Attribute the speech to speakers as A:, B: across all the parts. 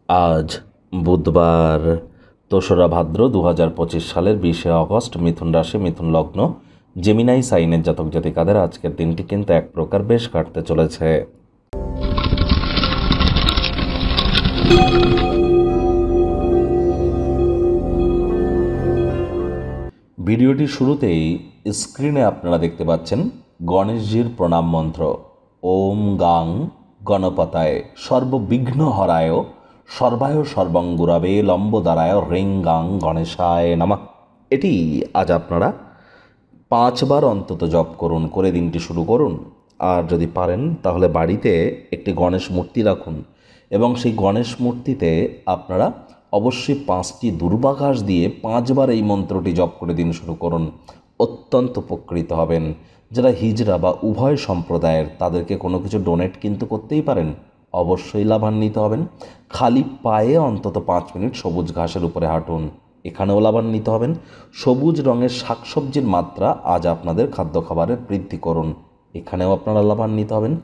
A: আজ বুধবার ২রা ভাদ্র ২০২৫ সালের ২০শে অগস্ট। মিথুন রাশি, মিথুন লগ্ন, জেমিনাই সাইনের জাতক জাতিকাদের আজকের দিনটি কিন্তু এক প্রকার বেশ কাটতে চলেছে। ভিডিওটির শুরুতেই স্ক্রিনে আপনারা দেখতে পাচ্ছেন গণেশজির প্রণাম মন্ত্র। ওম গাং গণপতায় সর্ববিঘ্ন হরায় সর্বায় সর্বাঙ্গুরাবে লম্বদারায় রিং গাং গণেশায় নমঃ। এটি আজ আপনারা 5 বার অন্তত জপ করুন, করে দিনটি শুরু করুন। আর যদি পারেন তাহলে বাড়িতে একটি গণেশ মূর্তি রাখুন এবং সেই গণেশ মূর্তিতে আপনারা অবশ্যই 5টি দুর্বাঘাস দিয়ে 5 বার এই মন্ত্রটি জপ করে দিন শুরু করুন। অত্যন্ত উপকৃত হবেন। যারা হিজড়া বা উভয় সম্প্রদায়ের, তাদেরকে কোনো কিছু ডোনেট কিন্তু করতেই পারেন, অবশ্যই লাভান্বিত হবেন। খালি পায়ে অন্তত 5 মিনিট সবুজ ঘাসের উপরে হাঁটুন, এখানেও লাভান্বিত হবেন। সবুজ রঙের শাকসবজির মাত্রা আজ আপনাদের খাদ্য খাবারে বৃদ্ধি করুন, এখানেও আপনারা লাভান্বিত হবেন।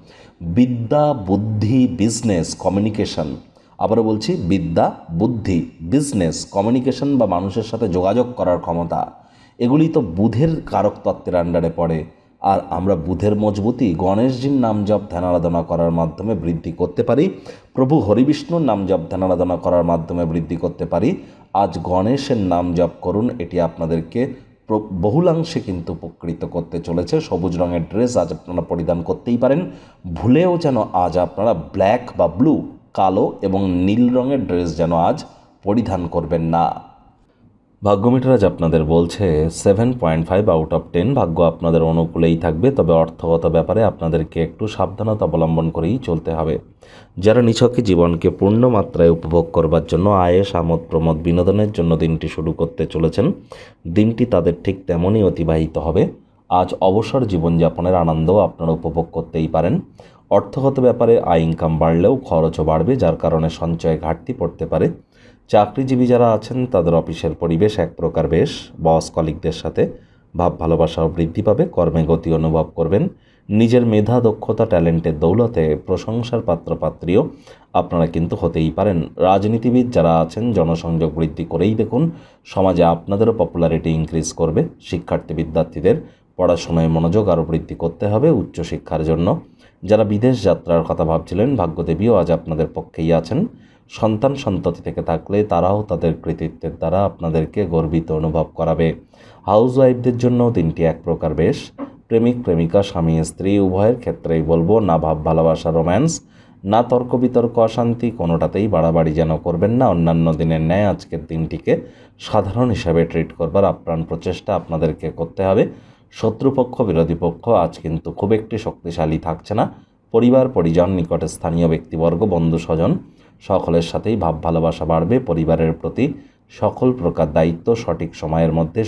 A: বিদ্যা, বুদ্ধি, বিজনেস, কমিউনিকেশন, আবারও বলছি, বিদ্যা, বুদ্ধি, বিজনেস, কমিউনিকেশন বা মানুষের সাথে যোগাযোগ করার ক্ষমতা, এগুলি তো বুধের কারক তত্ত্বের আন্ডারে পড়ে। আর আমরা বুধের মজবুতি গণেশজির নাম জপ ধ্যান আরাধনা করার মাধ্যমে বৃদ্ধি করতে পারি, প্রভু হরিবিষ্ণুর নাম জপ ধ্যান আরাধনা করার মাধ্যমে বৃদ্ধি করতে পারি। আজ গণেশের নাম জপ করুন, এটি আপনাদেরকে বহুলাংশে কিন্তু উপকৃত করতে চলেছে। সবুজ রঙের ড্রেস আজ আপনারা পরিধান করতেই পারেন। ভুলেও যেন আজ আপনারা ব্ল্যাক বা ব্লু, কালো এবং নীল রঙের ড্রেস যেন আজ পরিধান করবেন না। ভাগ্যমিটার আজ আপনাদের বলছে 7.5 আউট অফ 10। ভাগ্য আপনাদের অনুকূলেই থাকবে, তবে অর্থগত ব্যাপারে আপনাদেরকে একটু সাবধানতা অবলম্বন করেই চলতে হবে। যারা নিছকে জীবনকে পূর্ণ মাত্রায় উপভোগ করবার জন্য আয়েশ, আমোদ প্রমোদ, বিনোদনের জন্য দিনটি শুরু করতে চলেছেন, দিনটি তাদের ঠিক তেমনই অতিবাহিত হবে। আজ অবসর জীবনযাপনের আনন্দও আপনারা উপভোগ করতেই পারেন। অর্থগত ব্যাপারে আয় ইনকাম বাড়লেও খরচও বাড়বে, যার কারণে সঞ্চয়ে ঘাটতি পড়তে পারে। চাকরিজীবী যারা আছেন তাদের অফিসের পরিবেশ এক প্রকার বেশ, বস কলিগদের সাথে ভাব ভালোবাসাও বৃদ্ধি পাবে, কর্মে গতি অনুভব করবেন। নিজের মেধা, দক্ষতা, ট্যালেন্টের দৌলতে প্রশংসার পাত্রপাত্রীও আপনারা কিন্তু হতেই পারেন। রাজনীতিবিদ যারা আছেন জনসংযোগ বৃদ্ধি করেই দেখুন, সমাজে আপনাদেরও পপুলারিটি ইনক্রিজ করবে। শিক্ষার্থী বিদ্যার্থীদের পড়াশোনায় মনোযোগ আরও বৃদ্ধি করতে হবে উচ্চশিক্ষার জন্য। যারা বিদেশ যাত্রার কথা ভাবছিলেন, ভাগ্যদেবীও আজ আপনাদের পক্ষেই আছেন। সন্তান সন্ততি থেকে থাকলে তারাও তাদের কৃতিত্বের দ্বারা আপনাদেরকে গর্বিত অনুভব করাবে। হাউসওয়াইফদের জন্য দিনটি এক প্রকার বেশ। প্রেমিক প্রেমিকা, স্বামী স্ত্রী উভয়ের ক্ষেত্রেই বলবো, না ভাব ভালোবাসা, রোম্যান্স, না তর্ক বিতর্ক, অশান্তি, কোনোটাতেই বাড়াবাড়ি যেন করবেন না। অন্যান্য দিনের ন্যায় আজকের দিনটিকে সাধারণ হিসাবে ট্রিট করবার আপ্রাণ প্রচেষ্টা আপনাদেরকে করতে হবে। শত্রুপক্ষ, বিরোধী পক্ষ আজ কিন্তু খুব একটি শক্তিশালী থাকছে না। পরিবার, পরিজন, নিকটে স্থানীয় ব্যক্তিবর্গ, বন্ধু স্বজন সকলের সাথেই ভাব ভালোবাসা বাড়বে। পরিবারের প্রতি সকল প্রকার দায়িত্ব সঠিক সময়ের মধ্যে